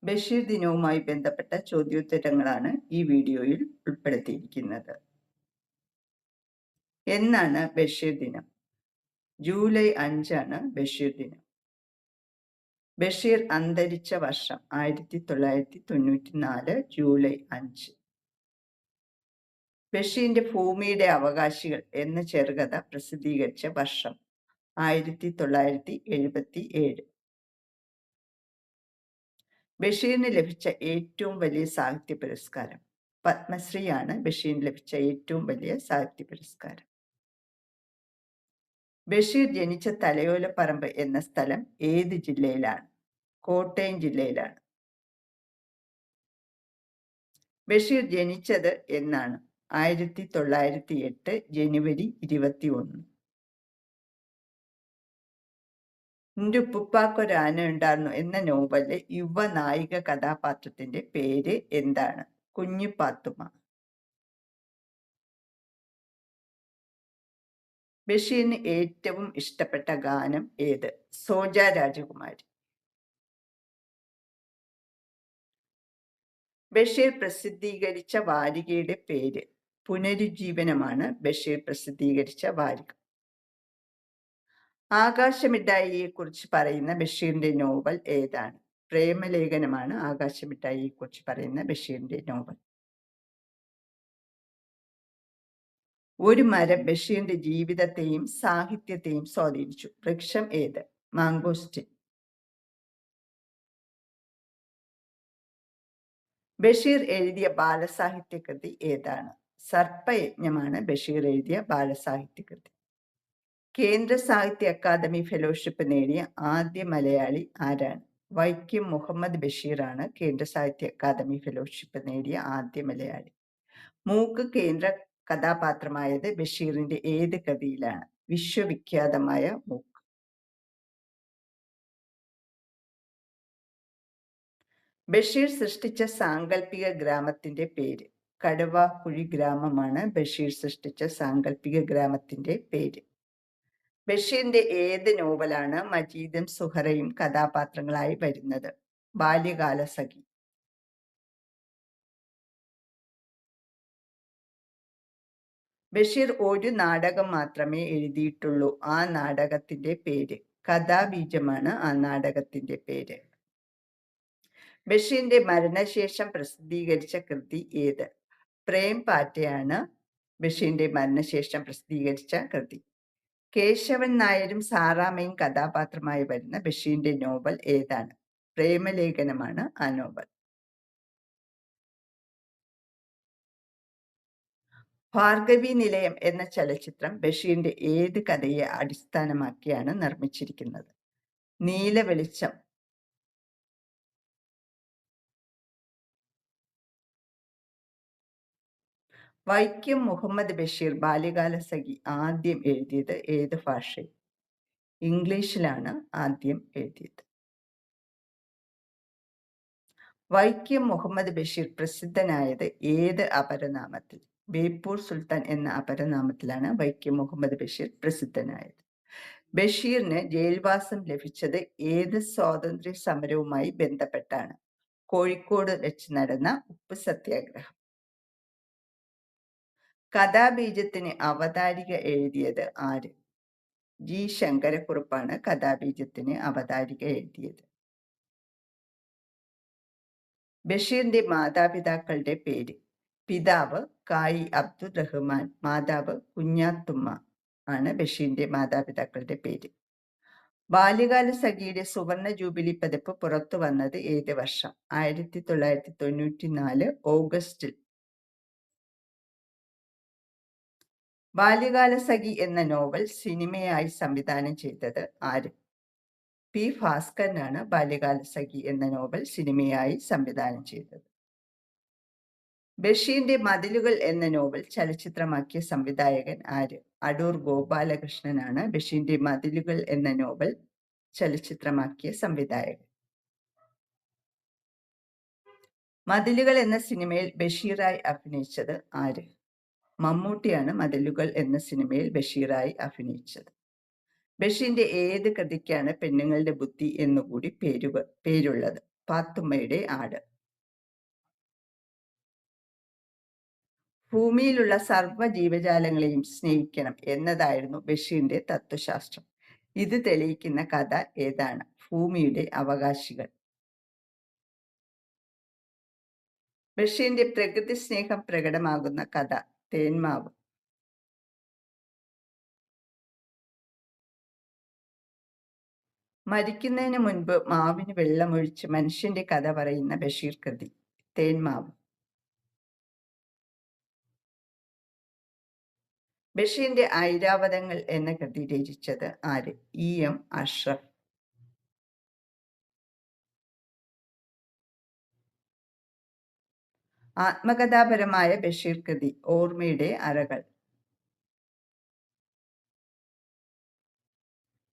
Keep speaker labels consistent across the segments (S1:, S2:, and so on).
S1: ബഷീർ ദിനവുമായി ബന്ധപ്പെട്ട ചോദ്യോത്തരങ്ങളാണ് ഈ വീഡിയോയിൽ ഉൾപ്പെടുത്തിയിരിക്കുന്നത്. എന്നാണ് ബഷീർ ദിനം? ജൂലൈ 5 ബഷീർ ദിനം. ബഷീർ അന്തരിച്ച വർഷം 1994 ജൂലൈ 5. ബഷീറിന്റെ ഭൂമിയുടെ അവകാശികൾ എന്ന ചെറുകഥ പ്രസിദ്ധീകരിച്ച വർഷം 1977. ബഷീറിന് ലഭിച്ച ഏറ്റവും വലിയ സാഹിത്യ പുരസ്കാരം പത്മശ്രീയാണ്. ബഷീറിന് ലഭിച്ച ഏറ്റവും വലിയ സാഹിത്യ പുരസ്കാരം. ബഷീർ ജനിച്ച തലയോലപ്പറമ്പ് എന്ന സ്ഥലം ഏത് ജില്ലയിലാണ്? കോട്ടയം ജില്ലയിലാണ്. ബഷീർ ജനിച്ചത് എന്നാണ്? 1908 ജനുവരി 21. "എന്റെ ഉപ്പുപ്പാക്കൊരാന ഉണ്ടായിരുന്നു" എന്ന നോവലിലെ യുവ നായിക കഥാപാത്രത്തിന്റെ പേര് എന്താണ്? കുഞ്ഞു പാത്തുമ്മ. ബഷീറിന് ഏറ്റവും ഇഷ്ടപ്പെട്ട ഗാനം ഏത്? സോജ രാജകുമാരി. ബഷീർ പ്രസിദ്ധീകരിച്ച വാരികയുടെ പേര്? പുനരുജ്ജീവനമാണ് ബഷീർ പ്രസിദ്ധീകരിച്ച വാരിക. ആകാശമിഠായിയെ കുറിച്ച് പറയുന്ന ബഷീറിന്റെ നോവൽ ഏതാണ്? പ്രേമലേഖനമാണ് ആകാശമിഠായിയെ കുറിച്ച് പറയുന്ന ബഷീറിന്റെ നോവൽ. ഒരു മരം ബഷീറിന്റെ ജീവിതത്തെയും സാഹിത്യത്തെയും സ്വാധീനിച്ചു. വൃക്ഷം ഏത്? മാംഗോസ്റ്റിൻ. ബഷീർ എഴുതിയ ബാലസാഹിത്യ കൃതി ഏതാണ്? സർപ്പയജ്ഞമാണ് ബഷീർ എഴുതിയ ബാലസാഹിത്യ കൃതി. കേന്ദ്ര സാഹിത്യ അക്കാദമി ഫെലോഷിപ്പ് നേടിയ ആദ്യ മലയാളി ആരാണ്? വൈക്കം മുഹമ്മദ് ബഷീറാണ് കേന്ദ്ര സാഹിത്യ അക്കാദമി ഫെലോഷിപ്പ് നേടിയ ആദ്യ മലയാളി. മൂക്ക് കേന്ദ്ര കഥാപാത്രമായത് ബഷീറിന്റെ ഏത് കൃതിയിലാണ്? വിശ്വവിഖ്യാതമായ മൂക്ക്. ബഷീർ സൃഷ്ടിച്ച സാങ്കല്പിക ഗ്രാമത്തിന്റെ പേര്? കടുവാക്കുഴി ഗ്രാമമാണ് ബഷീർ സൃഷ്ടിച്ച സാങ്കല്പിക ഗ്രാമത്തിന്റെ പേര്. ബഷീറിന്റെ ഏത് നോവലാണ് മജീദും സുഹറയും കഥാപാത്രങ്ങളായി വരുന്നത്? ബാല്യകാലസഖി. ബഷീർ ഒരു നാടകം മാത്രമേ എഴുതിയിട്ടുള്ളൂ. ആ നാടകത്തിന്റെ പേര്? കഥാബീജമാണ് ആ നാടകത്തിന്റെ പേര്. ബഷീറിന്റെ മരണശേഷം പ്രസിദ്ധീകരിച്ച കൃതി ഏത്? പ്രേം പാറ്റയാണ് ബഷീറിന്റെ മരണശേഷം പ്രസിദ്ധീകരിച്ച കൃതി. കേശവൻ നായരും സാറാമ്മയും കഥാപാത്രമായി വരുന്ന ബഷീറിന്റെ നോവൽ ഏതാണ്? പ്രേമലേഖനമാണ് ആ നോവൽ. ഭാർഗവി നിലയം എന്ന ചലച്ചിത്രം ബഷീറിന്റെ ഏത് കഥയെ അടിസ്ഥാനമാക്കിയാണ് നിർമ്മിച്ചിരിക്കുന്നത്? നീലവെളിച്ചം. വൈക്കം മുഹമ്മദ് ബഷീർ ബാല്യകാലസഖി ആദ്യം എഴുതിയത് ഏത് ഭാഷയിൽ? ഇംഗ്ലീഷിലാണ് ആദ്യം എഴുതിയത്. വൈക്കം മുഹമ്മദ് ബഷീർ പ്രസിദ്ധനായത് ഏത് അപരനാമത്തിൽ? ബേപ്പൂർ സുൽത്താൻ എന്ന അപരനാമത്തിലാണ് വൈക്കം മുഹമ്മദ് ബഷീർ പ്രസിദ്ധനായത്. ബഷീറിന് ജയിൽവാസം ലഭിച്ചത് ഏത് സ്വാതന്ത്ര്യ സമരവുമായി ബന്ധപ്പെട്ടാണ്? കോഴിക്കോട് വെച്ച് നടന്ന ഉപ്പ് സത്യാഗ്രഹം. കഥാബീജത്തിന് അവതാരിക എഴുതിയത് ആര്? ജി ശങ്കരക്കുറുപ്പാണ് കഥാബീജത്തിന് അവതാരിക എഴുതിയത്. ബഷീറിന്റെ മാതാപിതാക്കളുടെ പേര്? പിതാവ് കായി അബ്ദുർ റഹ്മാൻ, മാതാവ് കുഞ്ഞാത്തുമ്മ ആണ് ബഷീറിന്റെ മാതാപിതാക്കളുടെ പേര്. ബാല്യകാലസഖിയുടെ സുവർണ ജൂബിലി പതിപ്പ് പുറത്തു വന്നത് ഏത് വർഷം? 1994 ഓഗസ്റ്റിൽ. ബാല്യകാലസഖി എന്ന നോവൽ സിനിമയായി സംവിധാനം ചെയ്തത് ആര്? പി ഭാസ്കരനാണ് ബാല്യകാലസഖി എന്ന നോവൽ സിനിമയായി സംവിധാനം ചെയ്തത്. ബഷീറിന്റെ മതിലുകൾ എന്ന നോവൽ ചലച്ചിത്രമാക്കിയ സംവിധായകൻ ആര്? അടൂർ ഗോപാലകൃഷ്ണനാണ് ബഷീറിന്റെ മതിലുകൾ എന്ന നോവൽ ചലച്ചിത്രമാക്കിയ സംവിധായകൻ. മതിലുകൾ എന്ന സിനിമയിൽ ബഷീറായി അഭിനയിച്ചത് ആര്? മമ്മൂട്ടിയാണ് മതിലുകൾ എന്ന സിനിമയിൽ ബഷീറായി അഭിനയിച്ചത്. ബഷീറിന്റെ ഏത് കൃതിക്കാണ് പെണ്ണുങ്ങളുടെ ബുദ്ധി എന്നുകൂടി പേരുള്ളത്? പാത്തുമ്മയുടെ ആട്. ഭൂമിയിലുള്ള സർവ്വ ജീവജാലങ്ങളെയും സ്നേഹിക്കണം എന്നതായിരുന്നു ബഷീറിന്റെ തത്വശാസ്ത്രം. ഇത് തെളിയിക്കുന്ന കഥ ഏതാണ്? ഭൂമിയുടെ അവകാശികൾ. ബഷീറിന്റെ പ്രകൃതി സ്നേഹം പ്രകടമാകുന്ന കഥ തേന്മാവ്. മരിക്കുന്നതിന് മുൻപ് മാവിന് വെള്ളമൊഴിച്ച് മനുഷ്യന്റെ കഥ പറയുന്ന ബഷീർ കൃതി തേന്മാവ്. ബഷീറിന്റെ ഐരാവതങ്ങൾ എന്ന കൃതി രചിച്ചത് ആര്? E.M. അഷ്റഫ്. ആത്മകഥാപരമായ ബഷീർ കൃതി ഓർമ്മയുടെ അറകൾ.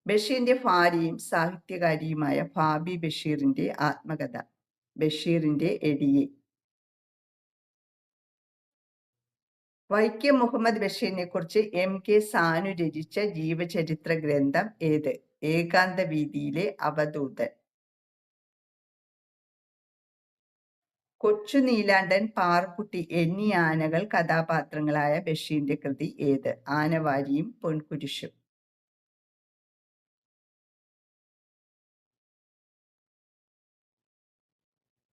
S1: ബഷീറിന്റെ ഭാര്യയും സാഹിത്യകാരിയുമായ ഫാബി ബഷീറിന്റെ ആത്മകഥ ബഷീറിന്റെ എടിയെ. വൈക്കം മുഹമ്മദ് ബഷീറിനെ കുറിച്ച് M.K. സാനു രചിച്ച ജീവചരിത്ര ഗ്രന്ഥം ഏത്? ഏകാന്ത വീതിയിലെ അവധൂതൻ. കൊച്ചു നീലാണ്ടൻ, പാറുക്കുട്ടി എന്നീ ആനകൾ കഥാപാത്രങ്ങളായ ബഷീറിന്റെ കൃതി ഏത്? ആനവാരിയും പൊൻകുരിശും.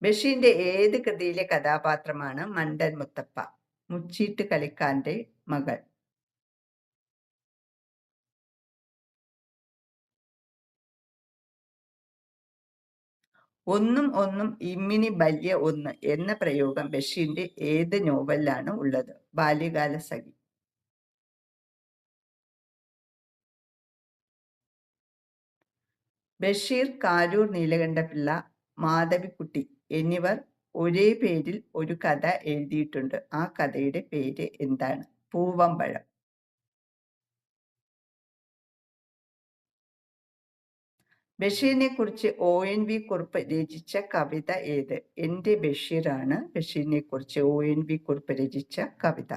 S1: ബഷീറിന്റെ ഏത് കൃതിയിലെ കഥാപാത്രമാണ് മണ്ടൻ മുത്തപ്പ? മുച്ചീട്ട് കളിക്കാരന്റെ മകൾ. ഒന്നും ഒന്നും ഇമ്മിണി ബല്യ ഒന്ന് എന്ന പ്രയോഗം ബഷീറിന്റെ ഏത് നോവലിലാണ് ഉള്ളത്? ബാല്യകാലസഖി. ബഷീർ, കാരൂർ നീലകണ്ഠപിള്ള, മാധവിക്കുട്ടി എന്നിവർ ഒരേ പേരിൽ ഒരു കഥ എഴുതിയിട്ടുണ്ട്. ആ കഥയുടെ പേര് എന്താണ്? പൂവമ്പഴം. ബഷീറിനെ കുറിച്ച് ONV കുറുപ്പ് രചിച്ച കവിത ഏത്? എന്റെ ബഷീറാണ് ബഷീറിനെ കുറിച്ച് ONV കുറുപ്പ് രചിച്ച കവിത.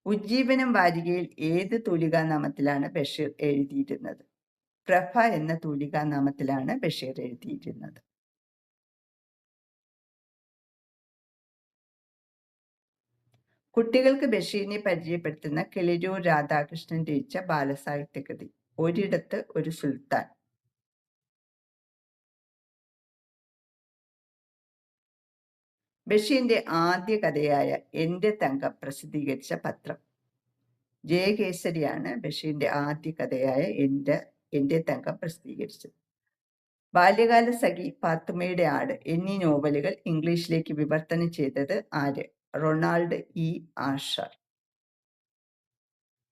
S1: ഉജ്ജീവനം വാരികയിൽ ഏത് തൂലികാനാമത്തിലാണ് ബഷീർ എഴുതിയിരുന്നത്? പ്രഭ എന്ന തൂലികാനാമത്തിലാണ് ബഷീർ എഴുതിയിരുന്നത്. കുട്ടികൾക്ക് ബഷീറിനെ പരിചയപ്പെടുത്തുന്ന കിളിരൂർ രാധാകൃഷ്ണൻ രചിച്ച ബാലസാഹിത്യകൃതി ഒരിടത്ത് ഒരു സുൽത്താൻ. ബഷീറിന്റെ ആദ്യ കഥയായ എന്റെ തങ്കം പ്രസിദ്ധീകരിച്ച പത്രം ജയകേസരിയാണ് ബഷീറിന്റെ ആദ്യ കഥയായ എന്റെ തങ്കം പ്രസിദ്ധീകരിച്ചത്. ബാല്യകാലസഖി, പാത്തുമ്മയുടെ ആട് എന്നീ നോവലുകൾ ഇംഗ്ലീഷിലേക്ക് വിവർത്തനം ചെയ്തത് ആര്? Ronald E. ആഷർ.